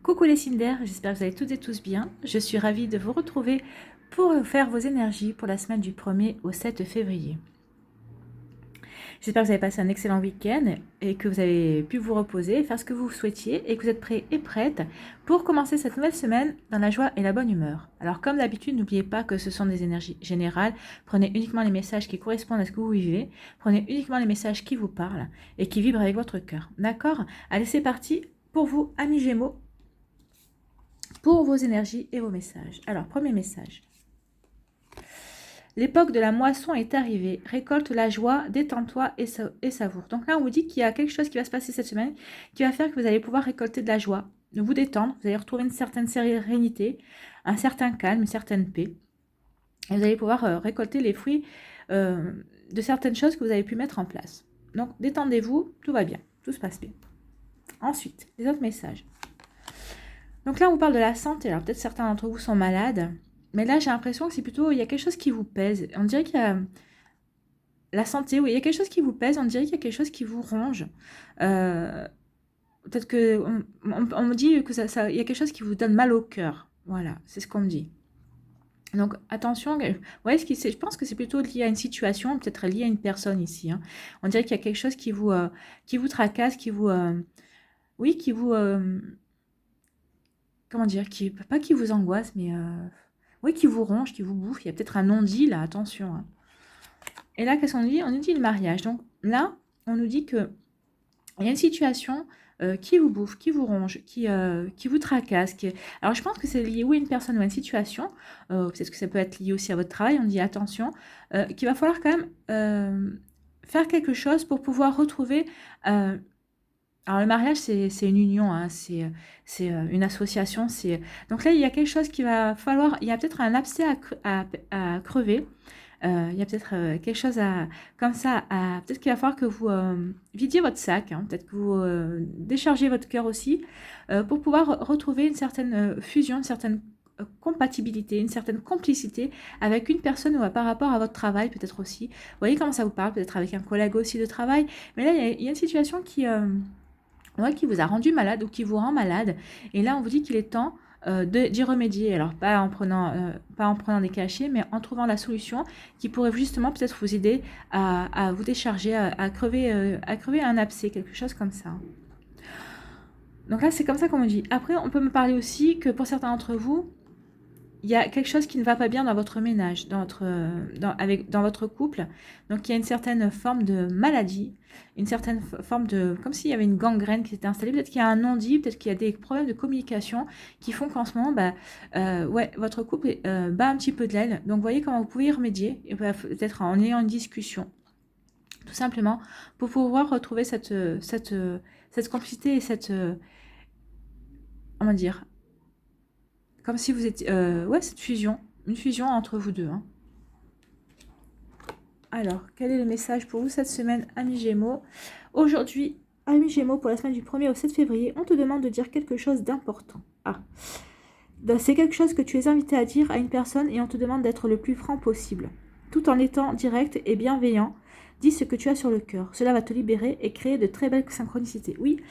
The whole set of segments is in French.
Coucou les Cinder, j'espère que vous allez toutes et tous bien. Je suis ravie de vous retrouver pour faire vos énergies pour la semaine du 1er au 7 février. J'espère que vous avez passé un excellent week-end et que vous avez pu vous reposer, faire ce que vous souhaitiez et que vous êtes prêts et prêtes pour commencer cette nouvelle semaine dans la joie et la bonne humeur. Alors comme d'habitude, n'oubliez pas que ce sont des énergies générales. Prenez uniquement les messages qui correspondent à ce que vous vivez. Prenez uniquement les messages qui vous parlent et qui vibrent avec votre cœur. D'accord? Allez, c'est parti pour vous, amis Gémeaux, pour vos énergies et vos messages. Alors, premier message. L'époque de la moisson est arrivée. Récolte la joie, détends-toi et savoure. Donc là, on vous dit qu'il y a quelque chose qui va se passer cette semaine qui va faire que vous allez pouvoir récolter de la joie, de vous détendre. Vous allez retrouver une certaine sérénité, un certain calme, une certaine paix. Et vous allez pouvoir récolter les fruits de certaines choses que vous avez pu mettre en place. Donc, détendez-vous, tout va bien, tout se passe bien. Ensuite, les autres messages. Donc là, on parle de la santé. Alors peut-être certains d'entre vous sont malades, mais là, j'ai l'impression que c'est plutôt, il y a quelque chose qui vous pèse. On dirait qu'il y a la santé, oui, il y a quelque chose qui vous pèse, on dirait qu'il y a quelque chose qui vous ronge. Peut-être que on me dit que il y a quelque chose qui vous donne mal au cœur. Voilà, c'est ce qu'on me dit. Donc attention, ouais, je pense que c'est plutôt lié à une situation, peut-être lié à une personne ici. Hein. On dirait qu'il y a quelque chose qui vous tracasse, oui, qui vous comment dire, pas qui vous angoisse, mais oui, qui vous ronge, qui vous bouffe. Il y a peut-être un non-dit là, attention. Hein. Et là, qu'est-ce qu'on nous dit? On nous dit le mariage. Donc là, on nous dit que il y a une situation qui vous bouffe, qui vous ronge, qui vous tracasse. Alors je pense que c'est lié ou à une personne ou à une situation. Peut-être que ça peut être lié aussi à votre travail. On dit attention, qu'il va falloir quand même faire quelque chose pour pouvoir retrouver alors le mariage, c'est une union, hein, c'est une association. Donc là, il y a quelque chose qui va falloir, il y a peut-être un abcès à crever, il y a peut-être quelque chose comme ça, peut-être qu'il va falloir que vous vidiez votre sac, hein, peut-être que vous déchargez votre cœur aussi, pour pouvoir retrouver une certaine fusion, une certaine compatibilité, une certaine complicité avec une personne ou par rapport à votre travail peut-être aussi. Vous voyez comment ça vous parle, peut-être avec un collègue aussi de travail, mais là, il y a une situation qui vous a rendu malade ou qui vous rend malade. Et là, on vous dit qu'il est temps d'y remédier. Alors, pas en prenant des cachets, mais en trouvant la solution qui pourrait justement peut-être vous aider à vous décharger, à crever un abcès, quelque chose comme ça. Donc là, c'est comme ça qu'on me dit. Après, on peut me parler aussi que pour certains d'entre vous, il y a quelque chose qui ne va pas bien dans votre ménage, dans votre couple. Donc, il y a une certaine forme de maladie, une certaine forme de... comme s'il y avait une gangrène qui s'était installée. Peut-être qu'il y a un non-dit, peut-être qu'il y a des problèmes de communication qui font qu'en ce moment, ouais, votre couple bat un petit peu de l'aile. Donc, vous voyez comment vous pouvez y remédier, et peut-être en ayant une discussion, tout simplement, pour pouvoir retrouver cette complicité et cette... comment dire, comme si vous étiez... ouais, cette fusion. Une fusion entre vous deux. Hein. Alors, quel est le message pour vous cette semaine, amis Gémeaux? Aujourd'hui, amis Gémeaux, pour la semaine du 1er au 7 février, on te demande de dire quelque chose d'important. Ah, c'est quelque chose que tu es invité à dire à une personne et on te demande d'être le plus franc possible. Tout en étant direct et bienveillant, dis ce que tu as sur le cœur. Cela va te libérer et créer de très belles synchronicités. Oui,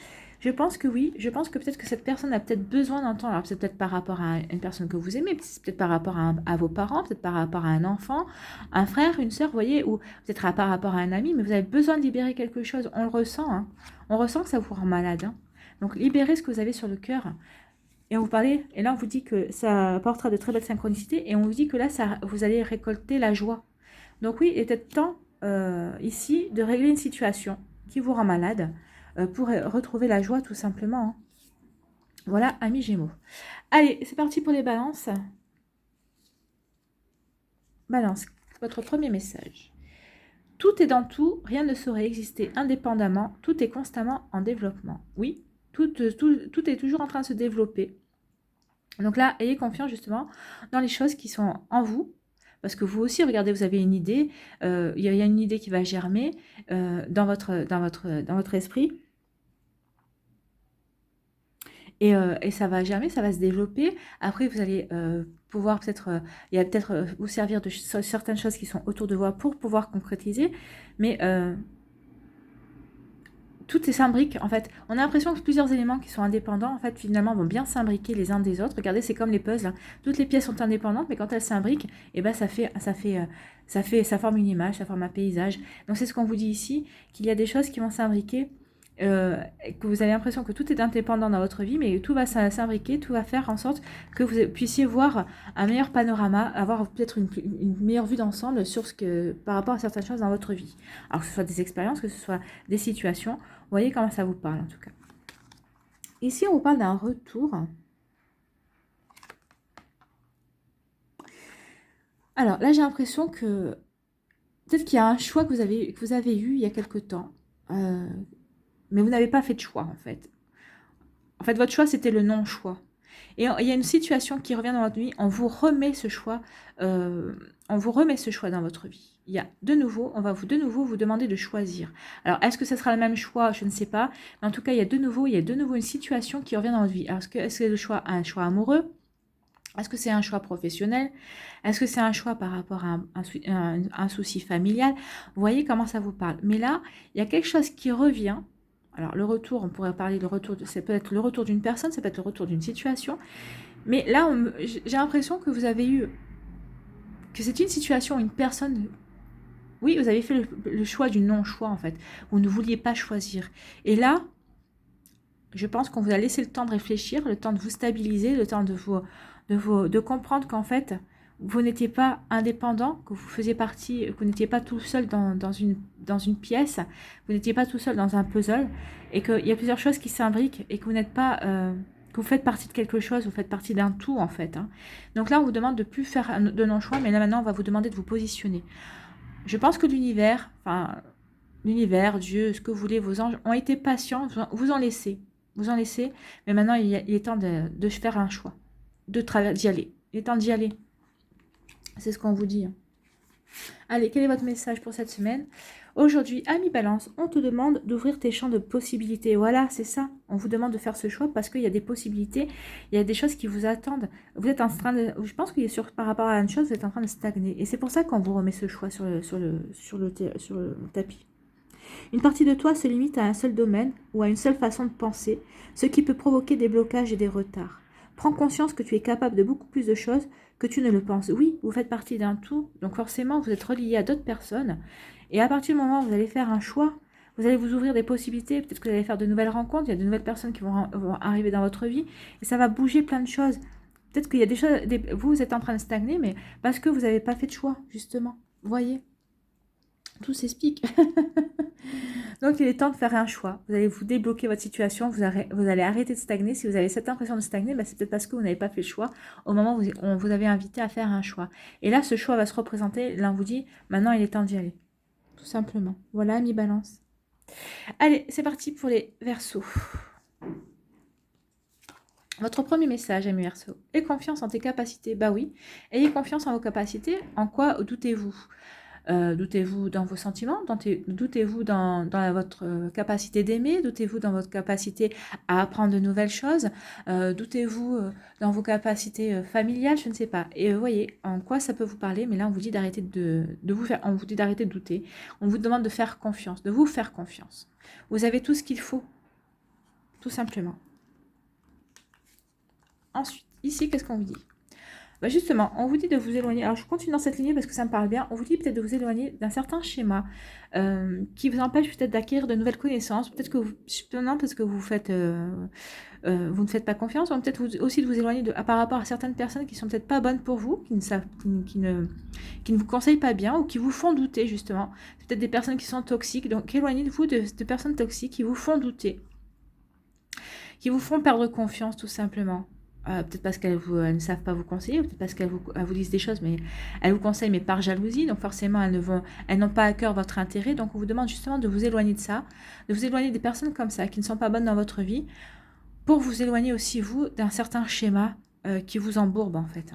je pense que oui. Je pense que peut-être que cette personne a peut-être besoin d'entendre. Alors, c'est peut-être par rapport à une personne que vous aimez, c'est peut-être par rapport à vos parents, peut-être par rapport à un enfant, un frère, une sœur, vous voyez, ou peut-être par rapport à un ami, mais vous avez besoin de libérer quelque chose. On le ressent, hein. On ressent que ça vous rend malade. Hein. Donc, libérez ce que vous avez sur le cœur. Et on vous parlait, et là on vous dit que ça apportera de très belles synchronicités, et on vous dit que là, vous allez récolter la joie. Donc oui, il est peut-être temps ici de régler une situation qui vous rend malade, pour retrouver la joie tout simplement. Hein. Voilà, amis Gémeaux. Allez, c'est parti pour les balances. Balance, votre premier message. Tout est dans tout, rien ne saurait exister indépendamment, tout est constamment en développement. Oui, tout est toujours en train de se développer. Donc là, ayez confiance justement dans les choses qui sont en vous, parce que vous aussi, regardez, vous avez une idée, il y a une idée qui va germer dans votre esprit, et ça va germer, ça va se développer. Après, vous allez pouvoir peut-être, il y a peut-être vous servir de certaines choses qui sont autour de vous pour pouvoir concrétiser, mais tout est s'imbrique, en fait. On a l'impression que plusieurs éléments qui sont indépendants, en fait, finalement, vont bien s'imbriquer les uns des autres. Regardez, c'est comme les puzzles, hein. Toutes les pièces sont indépendantes, mais quand elles s'imbriquent, et ben, ça forme une image, ça forme un paysage. Donc, c'est ce qu'on vous dit ici, qu'il y a des choses qui vont s'imbriquer, que vous avez l'impression que tout est indépendant dans votre vie, mais tout va s'imbriquer, tout va faire en sorte que vous puissiez voir un meilleur panorama, avoir peut-être une meilleure vue d'ensemble sur par rapport à certaines choses dans votre vie. Alors que ce soit des expériences, que ce soit des situations, vous voyez comment ça vous parle en tout cas. Ici, on vous parle d'un retour. Alors là, j'ai l'impression que peut-être qu'il y a un choix que vous avez eu il y a quelque temps, mais vous n'avez pas fait de choix en fait. En fait, votre choix, c'était le non-choix. Et il y a une situation qui revient dans votre vie, on vous remet ce choix, dans votre vie. Il y a de nouveau, on va de nouveau vous demander de choisir. Alors, est-ce que ce sera le même choix? Je ne sais pas. Mais en tout cas, il y a de nouveau une situation qui revient dans votre vie. Alors, est-ce que c'est un choix amoureux? Est-ce que c'est un choix professionnel? Est-ce que c'est un choix par rapport à un souci familial? Vous voyez comment ça vous parle. Mais là, il y a quelque chose qui revient. Alors, le retour, on pourrait parler de retour, ça peut être le retour d'une personne, ça peut être le retour d'une situation. Mais là, j'ai l'impression que vous avez eu, que c'est une situation, une personne. Oui, vous avez fait le choix du non-choix, en fait. Vous ne vouliez pas choisir. Et là, je pense qu'on vous a laissé le temps de réfléchir, le temps de vous stabiliser, le temps de comprendre qu'en fait, vous n'étiez pas indépendant, que vous faisiez partie, que vous n'étiez pas tout seul dans une pièce, vous n'étiez pas tout seul dans un puzzle, et qu'il y a plusieurs choses qui s'imbriquent, et que vous n'êtes pas, que vous faites partie de quelque chose, vous faites partie d'un tout en fait. Hein. Donc là, on vous demande de plus faire de non-choix, mais là maintenant, on va vous demander de vous positionner. Je pense que l'univers, Dieu, ce que vous voulez, vos anges, ont été patients, vous en laissez. Vous en laissez, mais maintenant, il est temps de faire un choix, d'y aller. Il est temps d'y aller. C'est ce qu'on vous dit. Allez, quel est votre message pour cette semaine? Aujourd'hui, ami Balance, on te demande d'ouvrir tes champs de possibilités. Voilà, c'est ça. On vous demande de faire ce choix parce qu'il y a des possibilités, il y a des choses qui vous attendent. Vous êtes en train de... Je pense que par rapport à une chose, vous êtes en train de stagner. Et c'est pour ça qu'on vous remet ce choix sur le tapis. Une partie de toi se limite à un seul domaine ou à une seule façon de penser, ce qui peut provoquer des blocages et des retards. Prends conscience que tu es capable de beaucoup plus de choses que tu ne le penses. Oui, vous faites partie d'un tout, donc forcément vous êtes relié à d'autres personnes. Et à partir du moment où vous allez faire un choix, vous allez vous ouvrir des possibilités, peut-être que vous allez faire de nouvelles rencontres, il y a de nouvelles personnes qui vont arriver dans votre vie, et ça va bouger plein de choses. Peut-être qu'il y a des choses, vous êtes en train de stagner, mais parce que vous n'avez pas fait de choix, justement. Voyez, tout s'explique. Donc, il est temps de faire un choix. Vous allez vous débloquer votre situation. Vous allez arrêter de stagner. Si vous avez cette impression de stagner, c'est peut-être parce que vous n'avez pas fait le choix au moment où on vous avait invité à faire un choix. Et là, ce choix va se représenter. Là, on vous dit, maintenant, il est temps d'y aller. Tout simplement. Voilà, mi-balance. Allez, c'est parti pour les Verseaux. Votre premier message, ami Verseau. Aie confiance en tes capacités. Bah oui. Ayez confiance en vos capacités. En quoi doutez-vous? Doutez-vous dans vos sentiments, doutez-vous dans votre capacité d'aimer, doutez-vous dans votre capacité à apprendre de nouvelles choses, doutez-vous dans vos capacités familiales, je ne sais pas. Et vous voyez en quoi ça peut vous parler, mais là on vous dit d'arrêter on vous dit d'arrêter de douter, on vous demande de faire confiance, de vous faire confiance. Vous avez tout ce qu'il faut, tout simplement. Ensuite, ici, qu'est-ce qu'on vous dit? Justement, on vous dit de vous éloigner. Alors, je continue dans cette lignée parce que ça me parle bien. On vous dit peut-être de vous éloigner d'un certain schéma qui vous empêche peut-être d'acquérir de nouvelles connaissances. Peut-être que parce que vous ne faites pas confiance. Ou peut-être aussi de vous éloigner par rapport à certaines personnes qui sont peut-être pas bonnes pour vous, qui ne vous conseillent pas bien ou qui vous font douter, justement. Peut-être des personnes qui sont toxiques. Donc, éloignez-vous de personnes toxiques qui vous font douter, qui vous font perdre confiance, tout simplement. Peut-être parce qu'elles ne savent pas vous conseiller, peut-être parce qu'elles vous disent des choses, mais elles vous conseillent, mais par jalousie. Donc forcément, elles n'ont pas à cœur votre intérêt. Donc on vous demande justement de vous éloigner de ça, de vous éloigner des personnes comme ça, qui ne sont pas bonnes dans votre vie, pour vous éloigner aussi, vous, d'un certain schéma qui vous embourbe, en fait.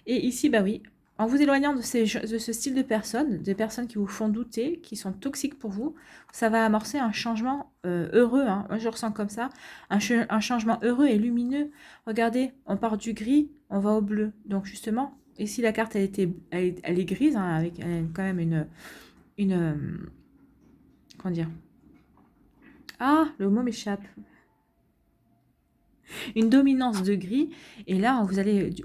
Et ici, bah oui, en vous éloignant de ce style de personnes, des personnes qui vous font douter, qui sont toxiques pour vous, ça va amorcer un changement heureux. Hein. Moi, je ressens comme ça, un changement heureux et lumineux. Regardez, on part du gris, on va au bleu. Donc justement, ici la carte, elle est grise, hein, avec quand même une comment dire, Ah, le mot m'échappe. Une dominance de gris, et là,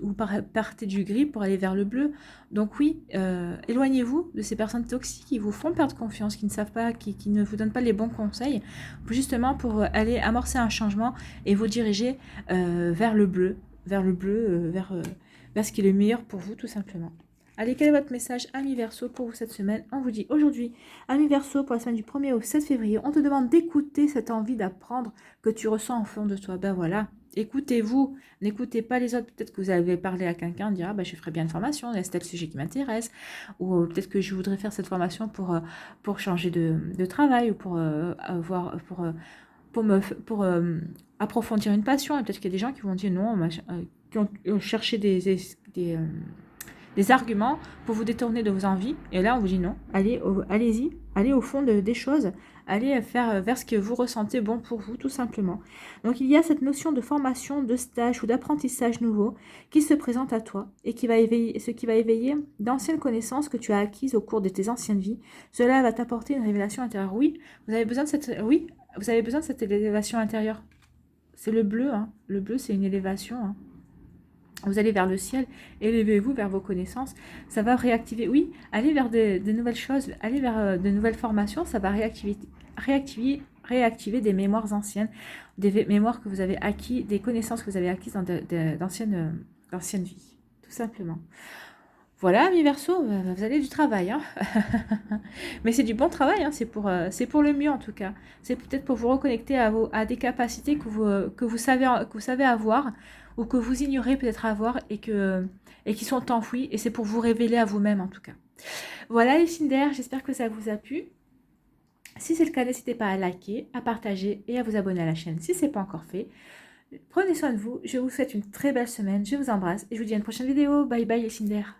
vous partez du gris pour aller vers le bleu. Donc oui, éloignez-vous de ces personnes toxiques qui vous font perdre confiance, qui ne savent pas, qui ne vous donnent pas les bons conseils, justement pour aller amorcer un changement et vous diriger vers le bleu, vers ce qui est le meilleur pour vous, tout simplement. Allez, quel est votre message, ami Verseau, pour vous cette semaine? On vous dit aujourd'hui, ami Verseau, pour la semaine du 1er au 7 février, on te demande d'écouter cette envie d'apprendre que tu ressens au fond de toi. Ben voilà, écoutez-vous, n'écoutez pas les autres. Peut-être que vous avez parlé à quelqu'un, dire bah, je ferais bien une formation, il y a tel sujet qui m'intéresse, ou peut-être que je voudrais faire cette formation pour changer de travail, ou pour approfondir une passion. Et peut-être qu'il y a des gens qui vont dire non, qui ont cherché des arguments pour vous détourner de vos envies. Et là, on vous dit non, allez-y, allez au fond des choses, allez faire vers ce que vous ressentez bon pour vous, tout simplement. Donc, il y a cette notion de formation, de stage ou d'apprentissage nouveau qui se présente à toi et qui va éveiller d'anciennes connaissances que tu as acquises au cours de tes anciennes vies. Cela va t'apporter une révélation intérieure. Oui, vous avez besoin de cette élévation intérieure. C'est le bleu, hein. Le bleu, c'est une élévation, hein. Vous allez vers le ciel, élevez-vous vers vos connaissances, ça va réactiver, oui, allez vers de nouvelles choses, allez vers de nouvelles formations, ça va réactiver des mémoires anciennes, des mémoires que vous avez acquis, des connaissances que vous avez acquises dans d'anciennes vies, tout simplement. Voilà, amis Verseau, vous avez du travail, hein. Mais c'est du bon travail, hein. C'est pour le mieux en tout cas. C'est peut-être pour vous reconnecter à des capacités que vous savez avoir, ou que vous ignorez peut-être avoir et qui sont enfouies, et c'est pour vous révéler à vous-même en tout cas. Voilà les signes d'air, j'espère que ça vous a plu. Si c'est le cas, n'hésitez pas à liker, à partager et à vous abonner à la chaîne si ce n'est pas encore fait. Prenez soin de vous, je vous souhaite une très belle semaine, je vous embrasse et je vous dis à une prochaine vidéo. Bye bye les signes d'air.